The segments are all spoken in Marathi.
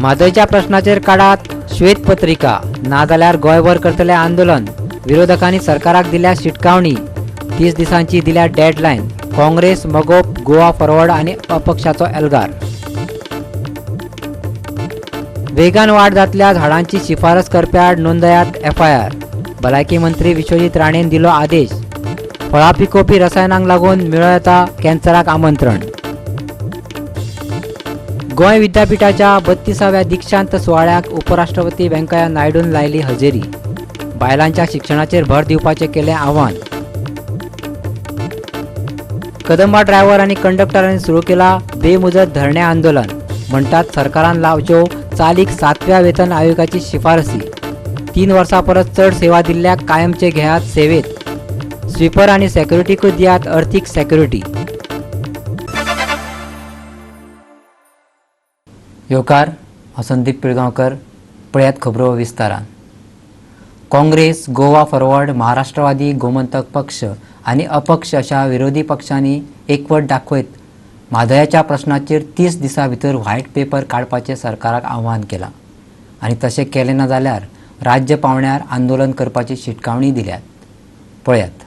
म्हादयच्या प्रश्नाचेर काढात श्वेतपत्रिका ना जाल्यार गोंयभर करतले आंदोलन। विरोधकांनी सरकाराक दिल्या शिटकावणी। 30 दिसांची दिल्या डेडलायन। काँग्रेस मगोप गोवा फॉरवर्ड आनी अपक्षाचो एल्गार। वेगान वाड जातल्या झाडांची शिफारस करप्याड नोंदयात FIR। भलायकी मंत्री विश्वजीत राणेन दिलो आदेश। फळां पिकोवपी रसायनांक लागून मेळो येता कॅन्सराक आमंत्रण। गोंय विद्यापीठाच्या 32व्या दीक्षांत सुवाळ्याक उपराष्ट्रपती व्यंकय्या नायडून लायली हजेरी। बायलांच्या शिक्षणाचेर भर दिवपाचें केलें आव्हान। कदंबा ड्रायव्हर आनी कंडक्टरांनी सुरू केला बेमुजत धरणे आंदोलन। म्हणटात सरकारान लावच्यो चालीक 7व्या वेतन आयोगाची शिफारसी। 3 वर्सां परस चड सेवा दिल्ल्या कायमचे घेयात सेवेत। स्वीपर आनी सेक्युरिटीकूय दियात अर्थीक सेक्युरिटी। येवकार हांव संदीप पिळगांवकर। पळयात खबरो विस्तारान। काँग्रेस, गोवा फॉरवर्ड, महाराष्ट्रवादी, गोमंतक पक्ष आनी अपक्ष अशा विरोधी पक्षांनी एकवट दाखयत म्हादयाच्या प्रश्नाचेर 30 दिसां भितर व्हायट पेपर काडपाचें सरकाराक आव्हान केलां आनी तशें केलें ना जाल्यार राज्य पावण्यार आंदोलन करपाची शिटकावणी दिल्यात। पळयात।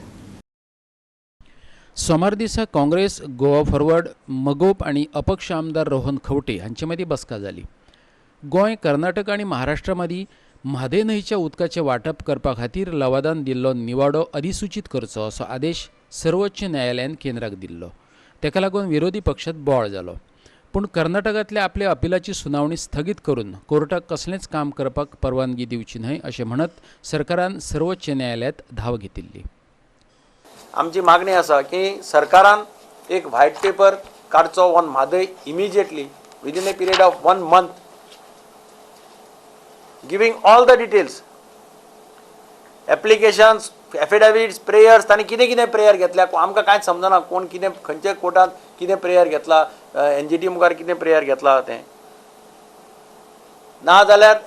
सोमार दिसा काँग्रेस, गोवा फॉरवर्ड, मगोप आनी अपक्ष आमदार रोहन खंवटे हांचे मदीं बसका जाली। गोंय, कर्नाटक आनी महाराष्ट्रा मदीं म्हादय न्हंयच्या उदकाचें वांटप करपा खातीर लवादान दिल्लो निवाडो अधिसूचीत करचो असो आदेश सर्वोच्च न्यायालयान केंद्राक दिल्लो। तेका लागून विरोधी पक्षांत बोवाळ जालो। पूण कर्नाटकांतल्या आपल्या अपिलाची सुनावणी स्थगीत करून कोर्टाक कसलेंच काम करपाक परवानगी दिवची न्हय अशें म्हणत सरकारान सर्वोच्च न्यायालयात धाव घेतिल्ली। आमची मागणी आसा की सरकारान एक व्हायट पेपर काडचो ऑन म्हादय immediately within a period of 1 month, giving all the details, applications, affidavits, prayers, तांणी कितें कितें प्रेयर घेतल्या आमकां कांयच समजना। कोण कितें खंयच्या कोर्टात कितें प्रेयर घेतला, NGT मुखार कितें प्रेयर घेतला तें ना जाल्यार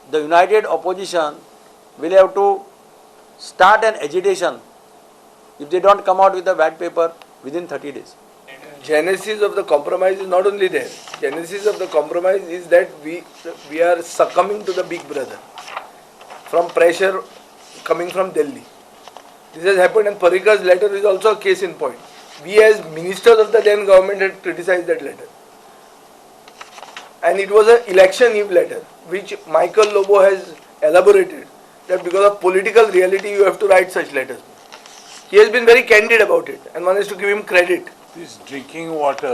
the united opposition will have to start an agitation if they don't come out with a white paper within 30 days. Genesis of the compromise is not only there. Genesis of the compromise is that we are succumbing to the big brother from pressure coming from Delhi. This has happened, and Parrikar's letter is also a case in point. We as ministers of the then government had criticized that letter, and it was an election eve letter which Michael Lobo has elaborated that because of political reality you have to write such letters. He has been very candid about it, and one has to give him credit. This drinking water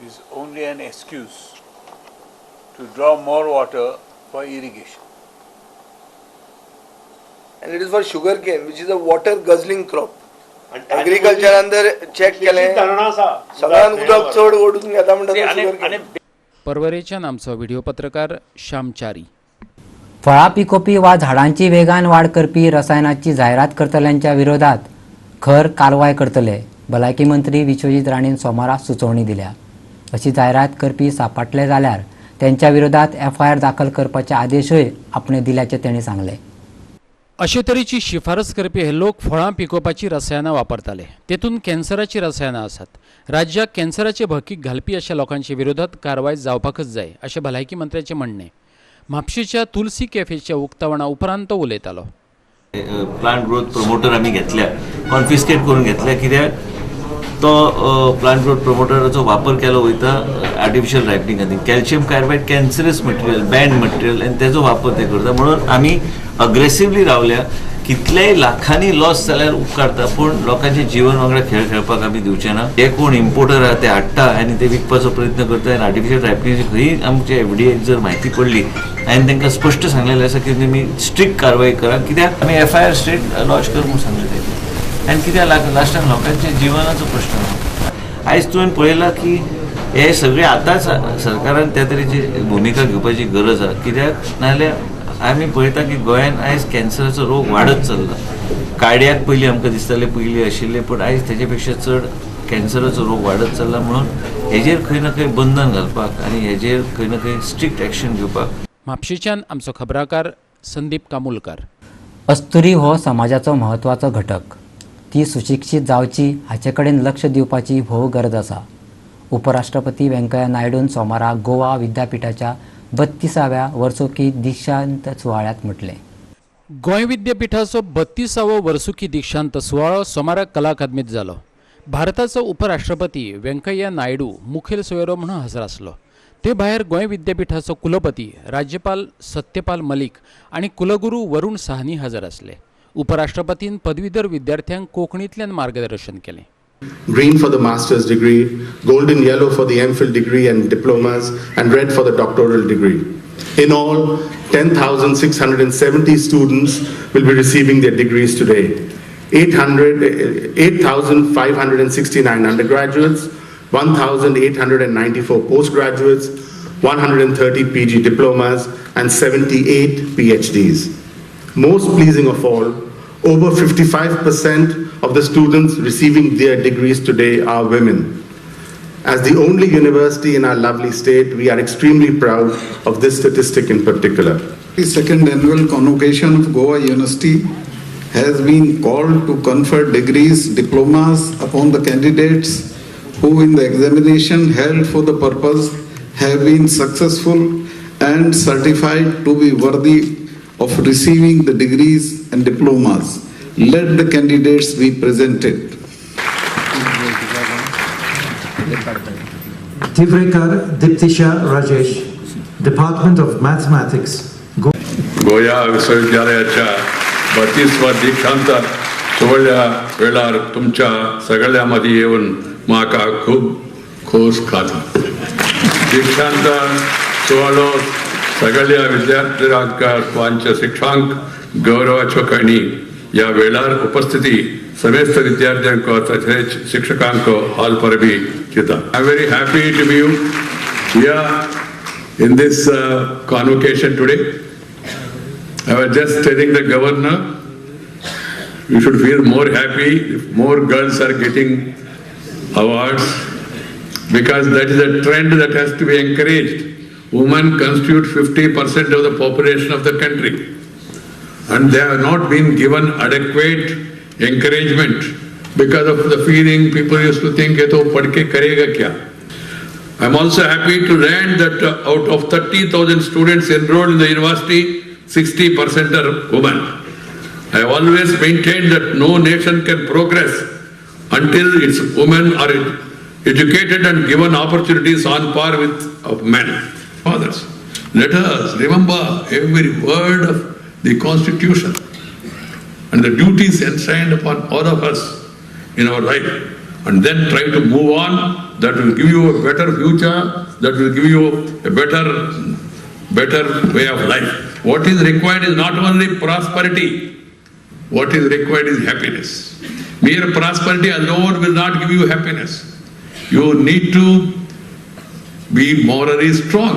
is only an excuse to draw more water for irrigation. And it is for sugarcane, which is a water guzzling crop. Agriculture under check केले सगळ्यान उदक चड ओडून घेता म्हणटा sugarcane. परवरेच्यान आमचो व्हिडिओ पत्रकार श्याम चारी। फळां पिकोवपी वा झाडांची वेगान वाड करपी रसायनाची जायरात करतल्यांच्या विरोधात खर कारवाय करतले। भलायकी मंत्री विश्वजीत राणेन सोमारा सुचोवणी दिल्या। अशी जायरात करपी सापडले जाल्यार त्यांच्या विरोधात FIR दाखल करपाचे आदेशूय आपणे दिल्याचे तेणी सांगले। अशे तरेची शिफारस करपी हे लोक फळां पिकोवपाची रसायनां वापरताले। तेतून कॅन्सराची रसायनां आसात। राज्याक कॅन्सराचे भकीक घालपी अशा लोकांच्या विरोधात कारवाय जावपाकच जाय अशें भलायकी मंत्र्याचें म्हणणें। म्हापशेच्या तुलसी कॅफेच्या उक्तावणा उपरांत तो उलयतालो। प्लांट ग्रोथ प्रमोटर आम्ही घेतल्या, कॉन्फिस्केट करून घेतल्या, कित्याक तो प्लांट ग्रोथ प्रमोटराचो वापर केलो वयता आर्टिफिशियल रायपनिंग खातीर। Calcium carbide cancerous material, band material, आनी तेजो वापर ते करता। म्हणून आमी अग्रेसिव्हली रावल्या। कितलेय लाखांनी लॉस जाल्यार उपकारता, पूण लोकांचे जीवन वांगडा खेळ खेळपाक आमी दिवचे ना। जे कोण इम्पोर्टर आहा ते हाडटा आनी ते विकपाचो प्रयत्न करता, आनी आर्टिफिशियल रायपनिंगची खंय आमच्या FDA जर म्हायती पडली आनी तांकां स्पश्ट सांगलेलें आसा की तुमी स्ट्रिक्ट कारवाय करा, कित्याक आमी FIR स्टेट लॉन्च कर म्हणून सांगलेलें। आनी कित्याक लास्टाक लोकांच्या जिवनाचो प्रश्न आसा। आयज तुवें पळयलां की हे सगळे आतांच सरकारान त्या तरेची भुमिका घेवपाची गरज आसा, कित्याक नाजाल्यार आमी पळयता की गोंयांत आयज कॅन्सराचो रोग वाडत चल्ला। कार्डियाक पयलीं आमकां दिसतालें पयलीं आशिल्लें, पूण आयज तेजे पेक्षा चड कॅन्सराचो रोग वाडत चल्ला। म्हणून हेजेर खंय ना खंय बंधन घालपाक आनी हेजेर खंय ना खंय स्ट्रिक्ट एक्शन घेवपाक। म्हापशेच्यान आमचो खबराकार संदीप कामुलकार। अस्तुरी हो समाजाचो महत्वाचो घटक। ती सुशिक्षीत जावची हाचे कडेन लक्ष दिवपाची भोव गरज आसा। उपराष्ट्रपती व्यंकय्या नायडून सोमारा गोवा विद्यापीठाच्या 32व्या वर्सुकी दीक्षांत सुवाळ्यात म्हटले. गोंय विद्यापीठाचो 32वो वर्सुकी दीक्षांत सुवाळो सोमारा कला अकादमीत जालो. भारताचो उपराष्ट्रपती व्यंकय्या नायडू मुखेल सोयरो म्हणून हजर आसलो. ते भायर गोंय विद्यापीठाचो कुलपती राज्यपाल सत्यपाल मलिक आणि कुलगुरू वरुण साहनी हजर आसले. उपराष्ट्रपतीन पदवीधर विद्यार्थ्यांक कोंकणींतल्यान मार्गदर्शन केलें. Green for the master's degree, golden yellow for the MPhil degree and diplomas, and red for the doctoral degree. In all, 10,670 students will be receiving their degrees today. 8,569 undergraduates, 1,894 postgraduates, 130 PG diplomas, and 78 PhDs. Most pleasing of all, over 55% of the students receiving their degrees today are women. As the only university in our lovely state, we are extremely proud of this statistic in particular. The second annual convocation of Goa University has been called to confer degrees, diplomas upon the candidates who in the examination held for the purpose have been successful and certified to be worthy of receiving the degrees and diplomas. Let the candidates be presented. Tivrekar Diptisha Rajesh, Department of Mathematics. गोया विश्वविद्यालयाच्या 32व्या दीक्षांत सोहळ्या वेळार तुमच्या सगळ्या मदी येवन म्हाका खूब खोस खाता. दीक्षांत सोहळो सगळ्या विद्यार्थ्यांक तांच्या शिक्षांक गौरवाच्यो खणी ह्या वेळार उपस्थिती समेस्त विद्यार्थ्यांक तशेंच शिक्षकांक हाल परबी दिता. I am very happy to be here in this convocation today. I was just telling the governor, you should feel more happy if more girls are getting awards, because that is a trend that has to be encouraged. Women constitute 50% of the population of the country, and they have not been given adequate encouragement because of the feeling people used to think, "Ye to padh ke karega kya?" I am also happy to learn that out of 30,000 students enrolled in the university, 60% are women. I have always maintained that no nation can progress until its women are educated and given opportunities on par with of men. Fathers, let us remember every word of the Constitution and the duties enshrined upon all of us in our life, and then try to move on. That will give you a better future, that will give you a better way of life. What is required is not only prosperity, what is required is happiness. Mere prosperity alone will not give you happiness. You need to be morally strong,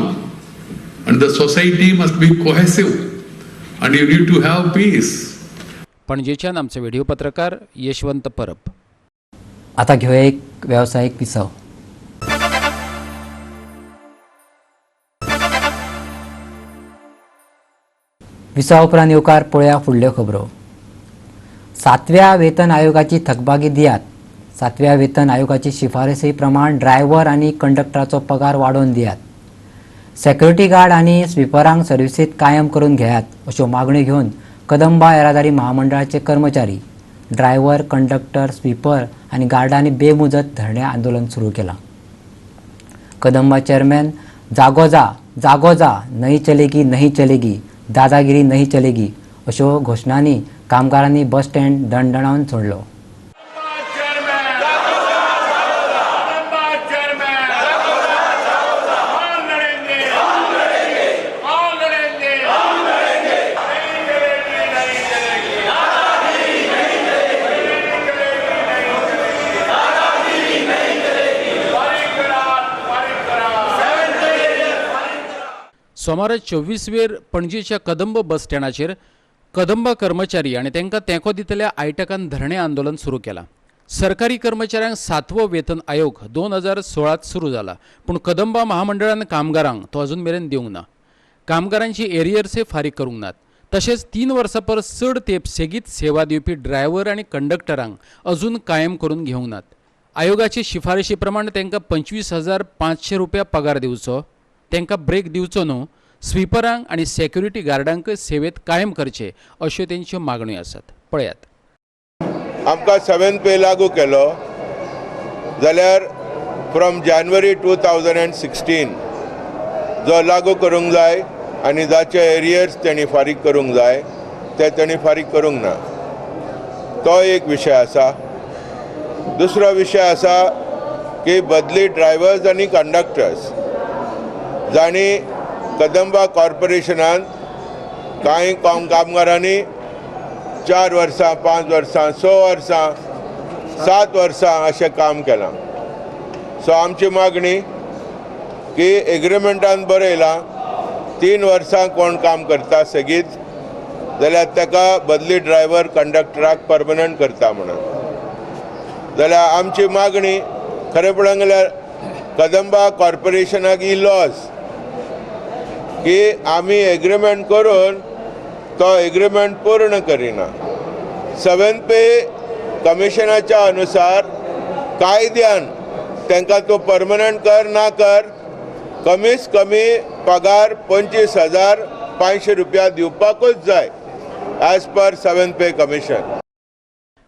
and the society must be cohesive, and you need to have peace. पणजेच्यान आमचे व्हिडिओ पत्रकार यशवंत परब. आता घेऊया एक व्यावसायिक विसव. विसा उपरांत येवकार पळया फुडल्यो खबरो. 7व्या वेतन आयोगाची थकबाकी दियात. 7व्या वेतन आयोगाची शिफारसी प्रमाण ड्रायव्हर आनी कंडक्टराचो पगार वाडोवन दियात. सेक्युरिटी गार्ड आनी स्विपरांक सर्विसीत कायम करून घेयात अश्यो मागण्यो घेवन कदंबा येरादारी महामंडळाचे कर्मचारी, ड्रायव्हर, कंडक्टर, स्वीपर आनी गार्डांनी बेमुजत धरणे आंदोलन सुरू केलां. कदंबा चेअरमॅन जागो जा नहीं चलेगी दादागिरी नहीं चलेगी अशो घोषणांनी कामगारांनी बस स्टँड दणदणावन सोडलो. सोमारा 24 वेर पणजेच्या कदंब बस स्टँडाचेर कदंबा कर्मचारी आणि तांकां तेंको दितल्या आयटकान धरणे आंदोलन सुरू केलां. सरकारी कर्मचाऱ्यांक 7वो वेतन आयोग 2016 सुरू जाला, पूण कदंबा महामंडळान कामगारांक तो अजून मेरेन दिवंक ना. कामगारांची एरियर्से फारीक करूंक नात. तशेंच 3 वर्सां परस चड तेंप सेगीत सेवा दिवपी ड्रायव्हर आनी कंडक्टरांक अजून कायम करून घेवंक नात. आयोगाचे शिफारशीप्रमाणे तांकां 25,500 रुपया पगार दिवचो, तांकां ब्रेक दिवचो न्हू, स्विपरांक आनी सेक्युरिटी गार्डांक सेवेत कायम करचे अश्यो तांच्यो मागण्यो आसात. पळयात. आमकां 7th पे लागू केलो जाल्यार फ्रॉम जानेवारी 2016 जो लागू करूंक जाय आनी जाचे एरियर्स तेणी फारीक करूंक जाय ते तेणी फारीक करूंक ना. तो एक विशय आसा. दुसरो विशय आसा की बदली ड्रायव्हर्स आनी कंडक्टर्स जाणी कदंबा कॉर्पोरेशनान कांय कामगारांनी 4 वर्सां, 5 वर्सां, 6 वर्सां, 7 वर्सां अशें काम केलां. सो आमची मागणी की एग्रिमेंटान बरयलां 3 वर्सां कोण काम करता सेगीत जाल्यार ताका बदली ड्रायव्हर कंडक्टराक परमनंट करता म्हणून. जाल्यार आमची मागणी खरें पळोवंक गेल्यार कदंबा कॉर्पोरेशनाक ही लॉस की आमी एग्रीमेंट करून तो एग्रीमेंट पूर्ण करिना. 7th पे कमिशनाच्या अनुसार कायद्यान तांकां तूं परमनंट कर ना कर कमीच कमी पगार 25,500 रुपया दिवपाकूच जाय एज पर 7th पे कमिशन.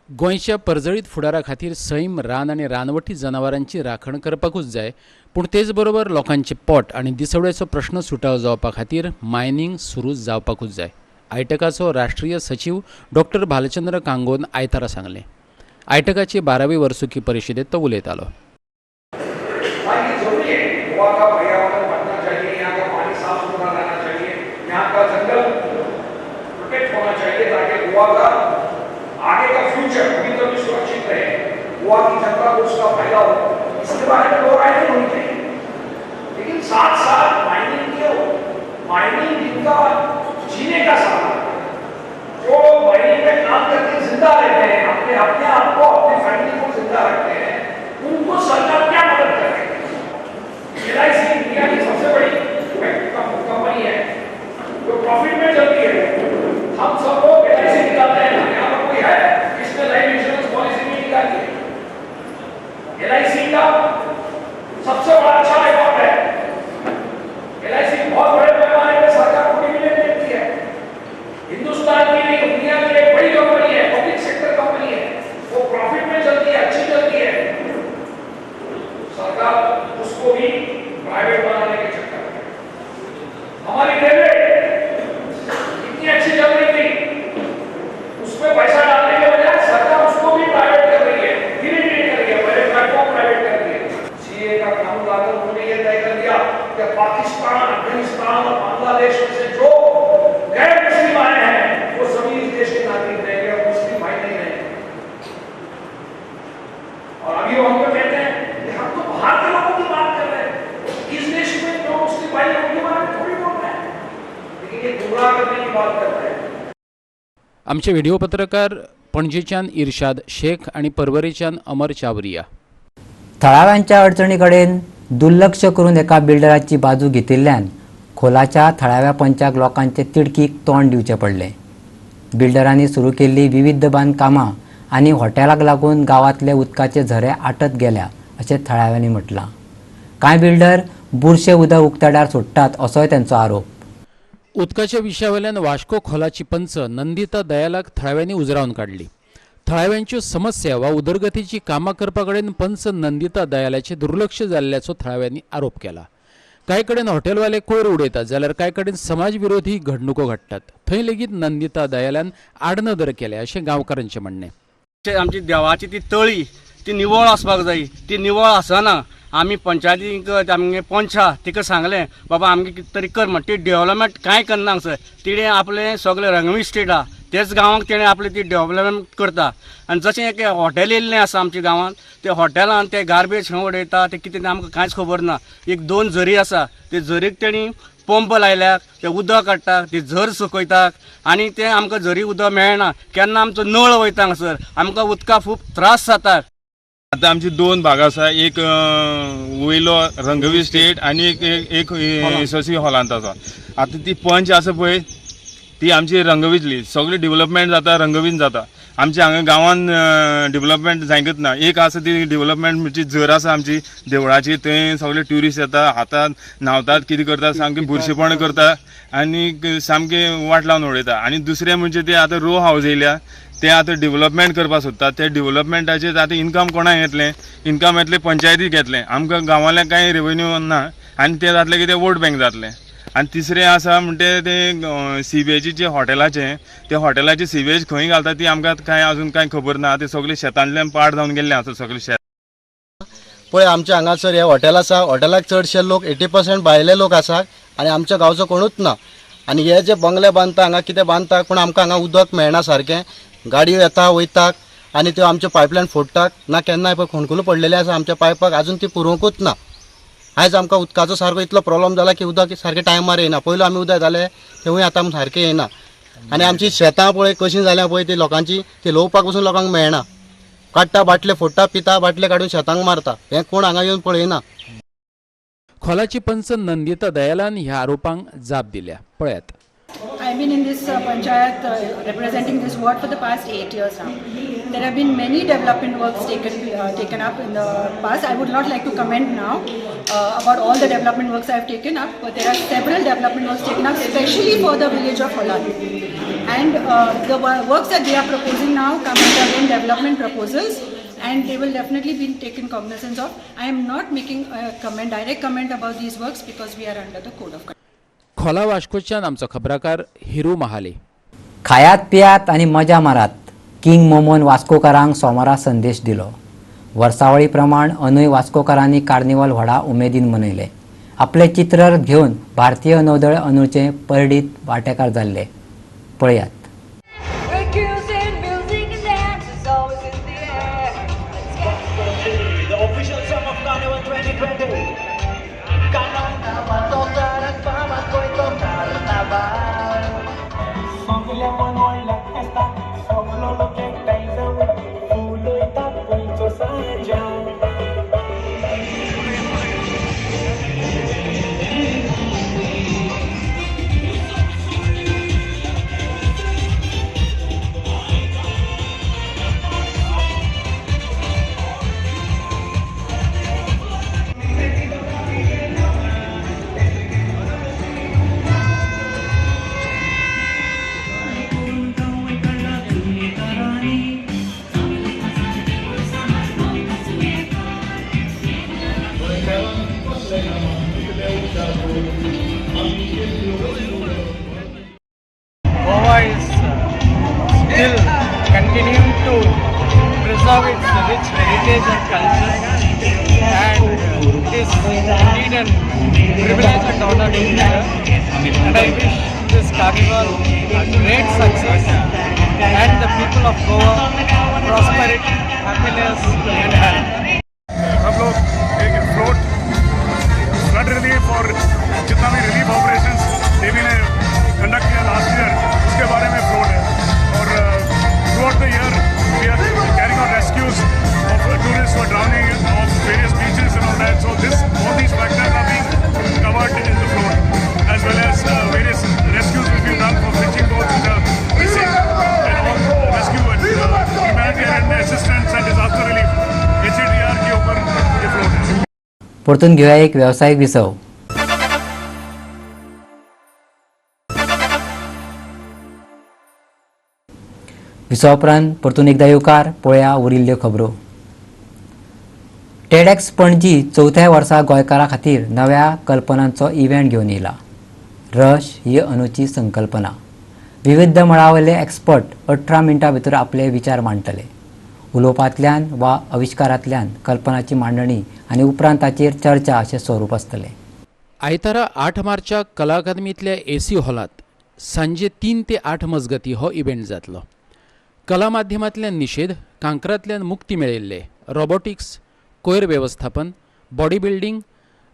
गोंयच्या परजळीत फुडारा खातीर सैम, रान आनी रानवटी जनावरांची राखण करपाकूच जाय, पूण तेच बरोबर लोकांचे पोट आनी दिसवड्याचो प्रश्न सुटाव जावपा खातीर मायनिंग सुरू जावपाकूच जाय. आयटकाचो राष्ट्रीय सचिव डॉक्टर भालचंद्र कांगोन आयतारा सांगलें. आयटकाचे 12वी वर्सुकी परिशदेत तो उलयतालो. आगे का फ्यूचर अभी तो भी सुरक्षित रहे, गोवा की जनता को उसका फायदा हो, इसके बारे में दो राय नहीं होनी चाहिए. लेकिन साथ साथ माइनिंग जिनका जीने का साधन, जो माइनिंग में काम करके जिंदा रहते हैं, अपने आप को अपनी फैमिली को जिंदा रखते हैं, उनको सरकार क्या मदद कर रही है. LIC इंडिया की सबसे बड़ी कंपनी है जो प्रॉफिट में चलती है. हम सब लोग LIC निकालते हैं. इसमें लाइफ इंश्योरेंस पॉलिसी भी निकाली है. LIC का सबसे बड़ा अच्छा रिकॉर्ड है. LIC बहुत बड़े पैमाने पर सरकार को डिविडेंड देती है. हिंदुस्तान की नहीं, दुनिया की एक बड़ी कंपनी है, पब्लिक सेक्टर कंपनी है, वो प्रॉफिट में चलती है, अच्छी चलती है. सरकार उसको भी प्राइवेट बनाने के चक्कर में. हमारी रेलवे इतनी अच्छी चल रही थी, उसमें पैसा डालने के बजाय सरकार उसको भी प्राइवेट कर रही है, धीरे धीरे कर रही है. पहले प्लेटफॉर्म प्राइवेट कर रही है. सीए का कानून लाकर उन्होंने ये तय कर दिया कि पाकिस्तान, अफगानिस्तान और बांग्लादेश में से जो गैर मुस्लिम आए हैं वो सभी इस देश के नागरिक रहेंगे और मुस्लिम भाई नहीं रहेंगे. और अभी वो हमको कहते हैं कि हम तो बाहर के लोगों की बात कर रहे हैं, इस देश में जो मुस्लिम भाई हैं उनके बारे में थोड़ी बोल रहे हैं, लेकिन ये गुमराह करने की बात कर रहे हैं. आमचे व्हिडिओ पत्रकार पणजेच्यान इर्शाद शेख आणि परवरीच्यान अमर चावरिया. थळाव्यांच्या अडचणी कडेन दुर्लक्ष करून एका बिल्डराची बाजू घेतिल्ल्यान खोलाच्या थळाव्या पंचाक लोकांचे तिडकीक तोंड दिवचे पडले. बिल्डरांनी सुरू केल्ली विविध बांदकामां आनी हॉटेलाक लागून गांवांतले उदकाचे झरे आटत गेल्या अशें थळाव्यांनी म्हटलां. कांय बिल्डर बुरशे उदक उक्त्याडार सोडटात असोय तांचो आरोप. उदकाच्या विशयावेल्यान वाश्को खोलाची पंच नंदिता दयालाक थळाव्यांनी उजरावन काढली. थळाव्यांच्यो समस्या वा उदरगतीची कामां करपा कडेन पंच नंदिता दयालाचे दुर्लक्ष जाल्ल्याचो थळाव्यांनी आरोप केला. कांय कडेन हॉटेलवाले कोयर उडयतात जाल्यार कांय कडेन समाज विरोधी घडणुको घडटात. थंय लेगीत नंदिता दयालान आडनदर केल्या अशें गांवकारांचें म्हणणें. आमची देवाची ती तळी ती निवळ आसपाक जाय, ती निवळ आसना. आमी पंचायतीक आमगे पंचा तिका सांगलें बाबा आमगे कितें तरी कर म्हण. ती डेव्हलपमेंट कांय करना हांगसर. तिणें आपलें सगळें रंगवी स्टेट आहा तेच गांवांक तेणें आपलें ती डेव्हलपमेंट करता. आनी जशें एक हॉटेल येयल्लें आसा आमच्या गांवांत, ते हॉटेलान ते गार्बेज खंय उडयता ते कितें आमकां कांयच खबर ना. 1-2 झरी आसा, ते झरीक तेणी पंप लायल्यात, ते उदक काडटा, ती झर सुकयतात आनी ते आमकां झरी उदक मेळना. केन्ना आमचो नळ वयता हांगसर, आमकां उदका खूब त्रास जातात. आता आमची 2 भाग आसा, एक वयलो रंगवी स्टेट आनी एक यशस्वी हॉलांत आसा. आता ती पंच आसा पळय ती आमची रंगवीतली, सगळी डेव्हलपमेंट जाता रंगवीन जाता. आमच्या हांगा गांवांत डेव्हलपमेंट जायत ना. एक आसा ती डेव्हलपमेंट म्हणजे झर आसा आमची देवळाची, थंय सगळे ट्युरिस्ट येता, हातात न्हांवतात, कितें करतात, सामकें बुरशेपण करता आनी सामकें वाट लावन उडयता. आनी दुसरें म्हणजे ते आतां रो हावज येयल्या, ते आतां डेव्हलपमेंट करपाक सोदतात. ते डेव्हलपमेंटाचेर आतां इनकम कोणाक येतलें? इनकम येतलें पंचायतीक येतलें. आमकां गांवांतल्या कांय रेवन्यू ना आनी ते जातलें की ते वोट बँक जातलें. आनी तिसरें आसा म्हणटे ते सीवेजी जे हॉटेलाचे, ते हॉटेलाची सीवेज खंय घालता ती आमकां कांय अजून कांय खबर ना. ते सगळे शेतांतल्यान पाड जावन गेल्ले आसा सगळे शेत. पळय आमच्या हांगासर हे हॉटेल आसा, हॉटेलाक चडशे लोक 80% भायले लोक आसा आनी आमच्या गांवचो कोणूच ना. आनी हे जे बंगले बांदता हांगा कितें बांदता पूण आमकां हांगा उदक मेळना सारकें. गाडयो येता वयतात आनी त्यो आमचे पायपलायन फोडटात. ना केन्नाय पळय खोणकुलो पडलेले आसा आमच्या पायपाक, आजून ती पुरोवंकूच ना. आयज आमकां उदकाचो सारको इतलो प्रॉब्लेम जाला की उदक सारकें टायमार येना. पयलो आमी उदक जालें तेवूय आतां सारकें येना. आनी आमची शेतां पळय कशीं जाल्या पळय ती लोकांची, ती लोवपाक पसून लोकांक मेळना. काडटा बाटले फोडटा, पिता बाटले काडून शेतांक मारता. हें कोण हांगा येवन पळयना. खोलाची पंच नंदिता दयालान ह्या आरोपांक जाप दिल्या. पळयात. I've been in this panchayat representing this ward for the past 8 years now. There have been many development works taken up in the past. I would not like to comment now about all the development works I have taken up, but there are several development works taken up, especially for the village of Holad. And the works that they are proposing now come under again development proposals, and they will definitely be taken cognizance of. I am not making a direct comment about these works because we are under the code of conduct. खोला वास्कोच्यान आमचो खबराकार हिरू महाले. खायात पियात आणि मजा मारात किंग मोमोन वास्कोकारांक सोमारा संदेश दिलो. वर्सावळी प्रमाण अंदूय वास्कोकारांनी कार्निवल व्हडा उमेदीन मनयले. आपले चित्र घेवन भारतीय नौदळ अंदूचे परडीत वांटेकार जाल्ले. पळयात. Goa is still continuing to preserve its rich heritage and culture, and it is indeed a privilege and honor to be here. And I wish this carnival a great success and the people of Goa prosperity, happiness and health. हम लोग एक फ्लोट फ्लड रिलीफ और जितना भी रिलीफ ऑपरेशंस देवी ने कंडक्ट किया लास्ट ईयर, उसके बारे में फ्लोट है. और throughout the year we are carrying out rescues of tourist for drowning of various beaches and all that. So all these factors are being covered in the float, as well as various rescues will be done for fishing boats which are missing, and all rescue and humanitarian assistance and disaster relief HADR के ऊपर ये फ्लोट है. परतून घेऊया एक व्यावसायिक विसव. विसवा उपरांत परतून एकदा येवकार पळया उरिल्ल्यो खबरो. टेडॅक्स पणजी 4थ्या वर्सा गोंयकारां खातीर नव्या कल्पनांचो इव्हेंट घेवन येयला. रश ही अंदूची संकल्पना. विविध मळावयले एक्सपर्ट 18 मिनटां भितर आपले विचार मांडटले. उलोवपांतल्यान वा आविष्कारांतल्यान कल्पनाची मांडणी आनी उपरांत ताचेर चर्चा अशें स्वरूप आसतलें. आयतारा 8 मार्चाक कला अकादमींतल्या AC हॉलांत सांजे 3 ते 8 मजगती हो इव्हेंट जातलो. कला माध्यमांतल्यान निषेध, कांकरांतल्यान मुक्ती मेळयल्ले, रोबोटिक्स, कोयर वेवस्थापन, बॉडी बिल्डिंग,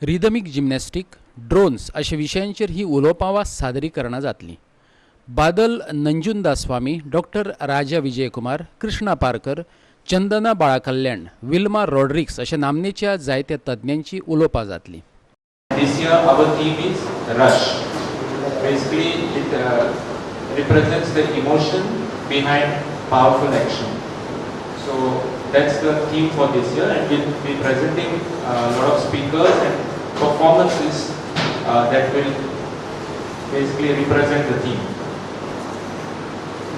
रिदमीक जिमनॅस्टीक, ड्रोन्स अशा विशयांचेर ही उलोवपां वा सादरीकरणां जातलीं. बादल नंजुंदास्वामी, डॉक्टर राजा विजयकुमार, कृष्णा पारकर, चंदना बाळाकल्याण, विल्मा रॉड्रिक्स अशा नामनेच्या जायत्या तज्ञांची उलोवपां जातलीं. This year our theme is Rush. Basically it represents the emotion behind powerful action. So that's the theme for this year, and we'll be presenting a lot of speakers and performances that will basically represent the theme.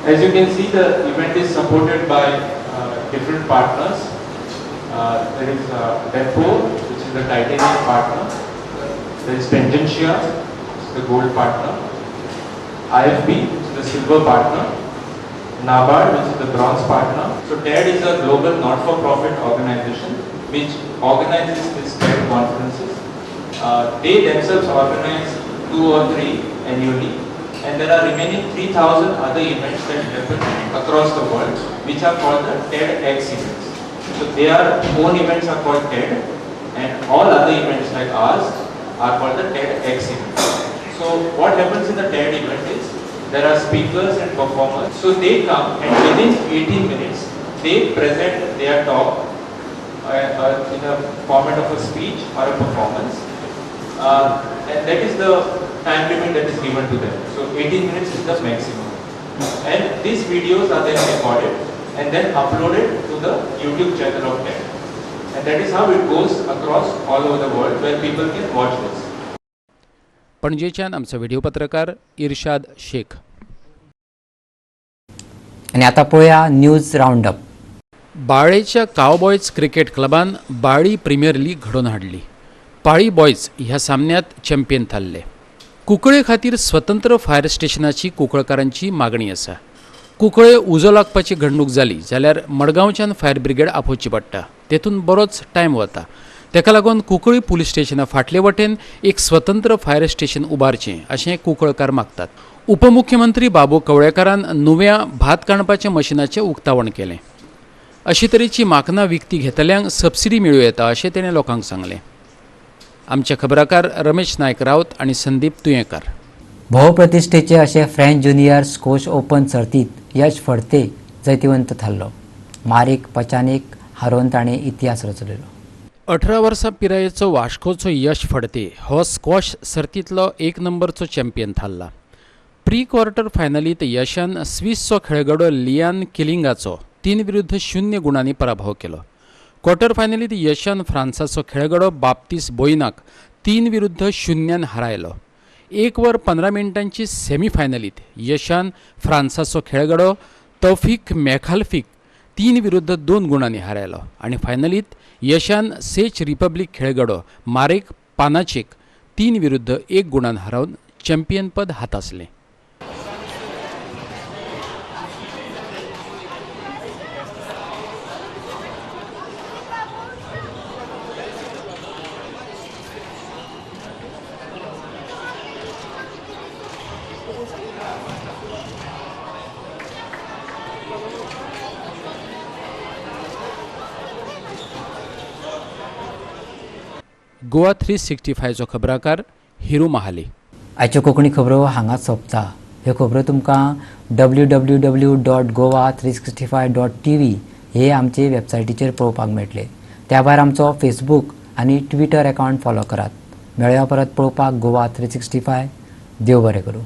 As you can see, the event is supported by different partners. There is Depo, which is the titanium partner. There is Pendentia, which is the gold partner. IFB, which is the silver partner. NABARD, which is the bronze partner. So TED is a global not-for-profit organization which organizes these TED conferences. They themselves organize 2 or 3 annually, and there are remaining 3,000 other events that happen across the world, which are called the TEDx events. So their own events are called TED, and all other events like ours are called the TEDx events. So what happens in the TED event is, there are speakers and performers. So they come and within 18 minutes, they present their talk in a format of a speech or a performance. And that is the time limit that is given to them. So 18 minutes is the maximum. And these videos are then recorded and then uploaded to the YouTube channel of TED. And that is how it goes across all over the world where people can watch this. पणजेच्यान आमचो व्हिडिओ पत्रकार इर्शाद शेख. आणि आता पळोवया न्यूज राऊंड अप. बाळेच्या कावबॉयज क्रिकेट क्लबान बाळी प्रीमियर लीग घडोवन हाडली. पाळी बॉयज ह्या सामन्यात चॅम्पियन थारले. कुंकळे खातीर स्वतंत्र फायर स्टेशनाची कुंकळकारांची मागणी आसा. कुंकळे उजो लागपाची घडणूक जाली जाल्यार मडगांवच्यान फायर ब्रिगेड आपोवची पडटा. तेतून बरोच टायम वता. तेका लागून कुंकळी पुलीस स्टेशना फाटले वटेन एक स्वतंत्र फायर स्टेशन उबारचें अशें कुंकळकार मागतात. उपमुख्यमंत्री बाबू कवळेकारान नव्या भात काडपाच्या मशिनाचें उक्तावण केलें. अशे तरेची माकनां विकती घेतल्यांक सबसिडी मेळूं येता अशें तेणें लोकांक सांगलें. आमचे खबराकार रमेश नायक रावत आनी संदीप तुयेंकार. भोवप्रतिश्ठेचे अशे फ्रेंच ज्युनियर स्क्वॉश ओपन सर्तींत यश फडते जैतिवंत थारलो. मारीक पचानीक हारोवन ताणें इतिहास रचलेलो. 18 वर्सां पिरायेचो वास्कोचो यश फडते हो स्क्वॉश सर्तींतलो 1 नंबरचो चॅम्पियन थारला. प्री क्वार्टर फायनलींत यशान स्विसचो खेळगडो लियान किलिंगाचो 3-0 गुणांनी पराभव केलो. क्वार्टर फायनलींत यशान फ्रांसाचो खेळगडो बाप्तीस बोईनाक 3-0 हारायलो. 1 वर 15 मिनटांची सेमीफायनलींत यशान फ्रांसाचो खेळगडो तौफीक मेखाल्फीक 3-2 गुणांनी हारायलो. आनी फायनलींत यशान सेच रिपब्लीक खेळगडो मारेक पानाचेक 3-1 गुणान हारावन चॅम्पियनपद हातासलें. गोवा 365चो खबराकार हिरू महाले. आयच्यो कोंकणी खबरो हांगाच सोंपता. ह्यो खबरो तुमकां www.goa365.tv हे आमचे वेबसायटीचेर पळोवपाक मेळटले. त्या भायर आमचो फेसबूक आनी ट्विटर अकावंट फॉलो करात. मेळया परत पळोवपाक गोवा 365. देव बरें करूं.